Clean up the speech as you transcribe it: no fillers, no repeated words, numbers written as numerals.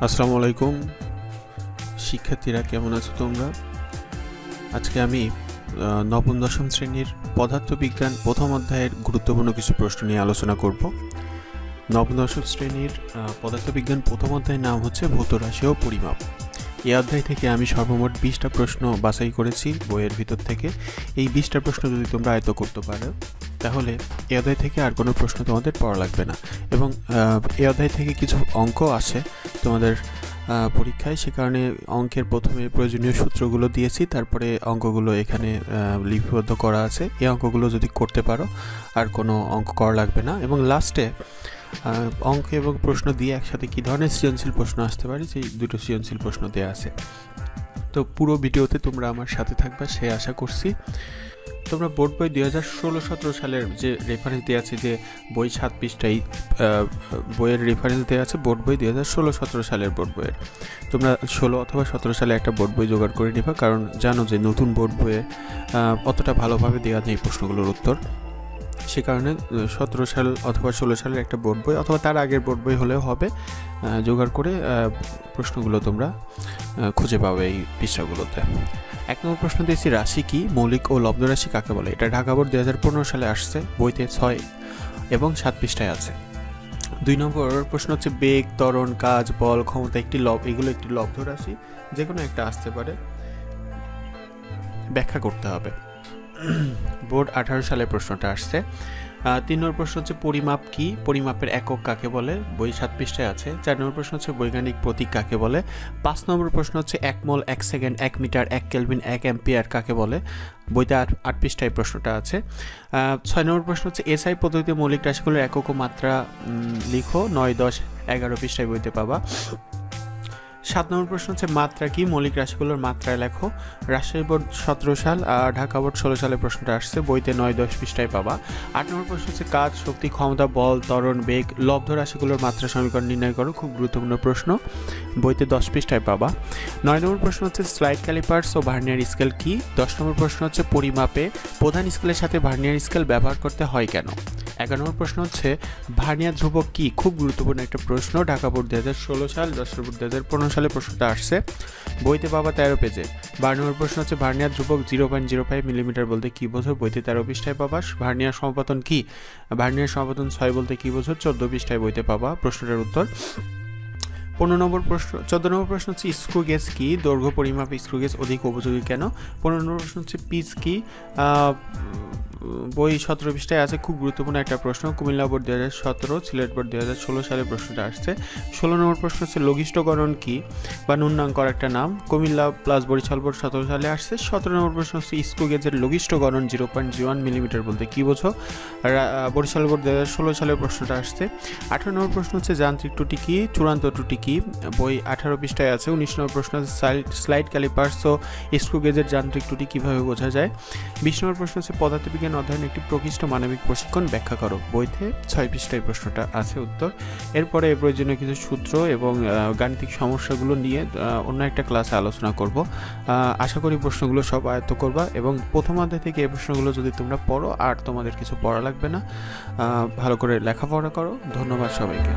আসসালামু আলাইকুম শিক্ষার্থীরা, কেমন আছো তোমরা? আজকে আমি নবম দশম শ্রেণীর পদার্থবিজ্ঞান প্রথম অধ্যায়ের গুরুত্বপূর্ণ কিছু প্রশ্ন নিয়ে আলোচনা করব। নবম দশম শ্রেণীর পদার্থবিজ্ঞান প্রথম অধ্যায়ের নাম হচ্ছে ভৌত রাশি ও পরিমাপ। এই অধ্যায় থেকে আমি সর্বমোট 20টা প্রশ্ন বাছাই করেছি বইয়ের ভিতর থেকে। এই 20টা প্রশ্ন যদি তোমরা আয়ত্ত করতে পারো তাহলে এই অধ্যায় থেকে আর কোনো প্রশ্ন তোমাদের পড়া লাগবে না। এবং এই অধ্যায় থেকে কিছু অঙ্ক আসে তোমাদের পরীক্ষায়, সে কারণে অঙ্কের প্রথমে প্রয়োজনীয় সূত্রগুলো দিয়েছি, তারপরে অঙ্কগুলো এখানে লিপিবদ্ধ করা আছে। এই অঙ্কগুলো যদি করতে পারো আর কোনো অঙ্ক করা লাগবে না। এবং লাস্টে অঙ্ক এবং প্রশ্ন দিয়ে একসাথে কী ধরনের সৃজনশীল প্রশ্ন আসতে পারে সেই দুটো সৃজনশীল প্রশ্ন দেওয়া আছে। তো পুরো ভিডিওতে তোমরা আমার সাথে থাকবে সে আশা করছি। তোমরা বোর্ড বই 2016-17 সালের যে রেফারেন্স দেওয়া আছে, যে বই 7 পৃষ্ঠায় বইয়ের রেফারেন্স দেওয়া আছে বোর্ড বই 2016-17 সালের বোর্ড বইয়ের। তোমরা 16 অথবা 17 সালে একটা বোর্ড বই জোগাড় করে নিবা, কারণ জানো যে নতুন বোর্ড বইয়ে অতটা ভালোভাবে দেওয়া নেই প্রশ্নগুলোর উত্তর। সে কারণে 17 সাল অথবা 16 সালের একটা বোর্ড বই অথবা তার আগের বোর্ড বই হলেও হবে, জোগাড় করে প্রশ্নগুলো তোমরা খুঁজে পাবে এই পৃষ্ঠাগুলোতে। 1 নম্বর প্রশ্ন দিয়েছি, রাশি কি, মৌলিক ও লব্ধ রাশি কাকে বলে? এটা ঢাকা বোর্ড 2015 সালে আসছে, বইতে 6 এবং 7 পৃষ্ঠায় আছে। 2 নম্বর প্রশ্ন হচ্ছে, বেগ, ত্বরণ, কাজ, বল, ক্ষমতা এগুলো একটি লব্ধ রাশি, যে কোনো একটা আসতে পারে, ব্যাখ্যা করতে হবে। বোর্ড 18 সালে প্রশ্নটা আসছে। 3 নম্বর প্রশ্ন হচ্ছে, পরিমাপ কি, পরিমাপের একক কাকে বলে? বই 7 পৃষ্ঠায় আছে। 4 নম্বর প্রশ্ন হচ্ছে, বৈজ্ঞানিক প্রতীক কাকে বলে? 5 নম্বর প্রশ্ন হচ্ছে, 1 মোল, 1 সেকেন্ড, 1 মিটার, 1 কেলভিন, 1 অ্যাম্পিয়ার কাকে বলে? বইতে 8 পৃষ্ঠায় প্রশ্নটা আছে। 6 নম্বর প্রশ্ন হচ্ছে, এসআই পদ্ধতিতে মৌলিক রাশিগুলোর একক ও মাত্রা লিখো। 9, 10, 11 পৃষ্ঠায় বইতে পাবা। 7 নম্বর প্রশ্ন হচ্ছে, মাত্রা কি, মৌলিক রাশিগুলোর মাত্রায় লেখো। রাজশাহী বোর্ড 17 সাল আর ঢাকা বোর্ড 16 সালে প্রশ্নটা আসছে, বইতে 9, 10 পৃষ্ঠায় পাবা। 8 নম্বর প্রশ্ন হচ্ছে, কাজ, শক্তি, ক্ষমতা, বল, ত্বরণ, বেগ, লব্ধ রাশিগুলোর মাত্রা সমীকরণ নির্ণয় করো। খুব গুরুত্বপূর্ণ প্রশ্ন, বইতে 10 পৃষ্ঠায় পাবা। 9 নম্বর প্রশ্ন হচ্ছে, স্লাইড ক্যালিপার্স ও ভার্নিয়ার স্কেল কি? 10 নম্বর প্রশ্ন হচ্ছে, পরিমাপে প্রধান স্কেলের সাথে ভার্নিয়ার স্কেল ব্যবহার করতে হয় কেন? 11 নম্বর প্রশ্ন হচ্ছে, ভার্নিয়ার ধ্রুবক কি? খুব গুরুত্বপূর্ণ একটা প্রশ্ন, ঢাকা বোর্ড 2016 সাল, যশোর বোর্ড 2015 সালে প্রশ্নটা আসছে, বইতে পাবা 13 পেজে। 12 নম্বর প্রশ্ন হচ্ছে, ভার্নিয়ার ধ্রুবক 0.05 মিলিমিটার বলতে কী বোঝো? বইতে 13 পৃষ্ঠায় পাবা। ভার্নিয়ার সমাপতন কি? ভার্নিয়ার সমাপতন 6 বলতে কী বোঝো? 14 পৃষ্ঠায় বইতে পাবা প্রশ্নটার উত্তর। 14 নম্বর প্রশ্ন হচ্ছে, স্ক্রু গেজ কি? দৈর্ঘ্য পরিমাপে স্ক্রু গেজ অধিক উপযোগী কেন? 15 নম্বর প্রশ্ন হচ্ছে, পিচ কি? বই 17 পৃষ্ঠায় আছে, খুব গুরুত্বপূর্ণ একটা প্রশ্ন, কুমিল্লা বোর্ড 2017, সিলেট বোর্ড 2016 সালে প্রশ্নটা আসছে। 16 নম্বর প্রশ্ন হচ্ছে, লঘিষ্ঠকরণ কি বা নুন্যাঙ্কর একটা নাম, কুমিল্লা প্লাস বরিশাল বোর্ড 17 সালে আসছে। 17 নম্বর প্রশ্ন হচ্ছে, স্ক্রু গেজের লঘিষ্ঠকরণ 0.01 মিলিমিটার বলতে কী বোঝো? বরিশাল বোর্ড 2016 সালে প্রশ্নটা আসছে। 18 নম্বর প্রশ্ন হচ্ছে, যান্ত্রিক ত্রুটি কি, চূড়ান্ত ত্রুটি কি? বই 18 পৃষ্ঠায় আছে। 19 নম্বর প্রশ্ন হচ্ছে, স্লাইড ক্যালিপার্স ও স্ক্রু গেজের যান্ত্রিক ত্রুটি কীভাবে বোঝা যায়? 20 নম্বর প্রশ্ন হচ্ছে, পদার্থবিজ্ঞান অধ্যয়ন একটি প্রকৃষ্ট মানবিক প্রশিক্ষণ ব্যাখ্যা করো। বইতে 6 পৃষ্ঠায় প্রশ্নটা আছে উত্তর। এরপরে প্রয়োজনীয় কিছু সূত্র এবং গাণিতিক সমস্যাগুলো নিয়ে অন্য একটা ক্লাসে আলোচনা করব। আশা করি প্রশ্নগুলো সব আয়ত্ত করবা এবং প্রথম অধ্যায় থেকে এই প্রশ্নগুলো যদি তোমরা পড়ো আর তোমাদের কিছু পড়া লাগবে না। ভালো করে লেখাপড়া করো। ধন্যবাদ সবাইকে।